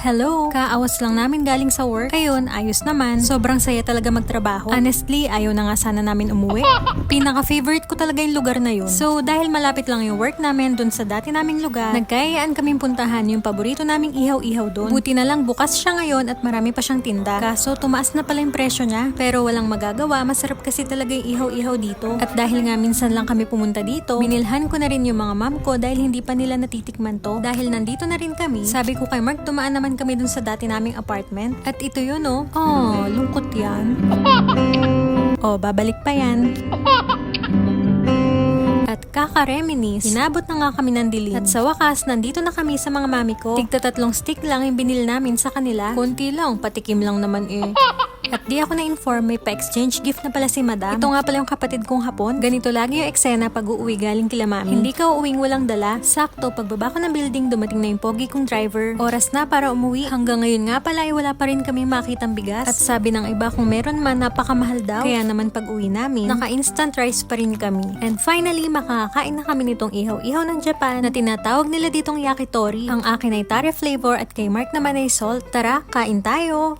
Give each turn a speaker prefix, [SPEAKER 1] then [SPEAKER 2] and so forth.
[SPEAKER 1] Hello! Kaawas lang namin galing sa work. Ayun, ayos naman. Sobrang saya talaga magtrabaho. Honestly, ayaw na nga sana namin umuwi. Pinaka-favorite ko talaga yung lugar na yun. So, dahil malapit lang yung work namin dun sa dati naming lugar, nagkayaan kaming puntahan yung paborito naming ihaw-ihaw dun. Buti na lang bukas siya ngayon at marami pa siyang tinda. Kaso, tumaas na pala yung presyo niya. Pero walang magagawa, masarap kasi talaga yung ihaw-ihaw dito. At dahil nga minsan lang kami pumunta dito, binilhan ko na rin yung mga mom ko dahil hindi pa nila natitikman to. Dahil nandito na rin kami, sabi ko kay Mark, tumaan naman kami dun sa dati naming apartment. At ito yun oh. Oh, lungkot yan. Oh, babalik pa yan. At kaka-reminis, inabot na nga kami ng dilim. At sa wakas, nandito na kami sa mga mami ko. Tigta 3 stick lang yung binil namin sa kanila. Konti lang, patikim lang naman eh. At di ako na-inform, may pa-exchange gift na pala si madam. Ito nga pala yung kapatid kong hapon. Ganito lagi yung eksena pag uuwi galing kila mami. Hindi ka uuwing walang dala. Sakto, pagbaba ko ng building, dumating na yung pogi kong driver. Oras na para umuwi. Hanggang ngayon nga pala ay wala pa rin kami makitang bigas. At sabi ng iba kung meron man, napakamahal daw. Kaya naman pag uwi namin, naka-instant rice pa rin kami. And finally, makakain na kami nitong ihaw-ihaw ng Japan na tinatawag nila ditong yakitori. Ang akin ay tare flavor at kay Mark naman ay salt. Tara, kain tayo!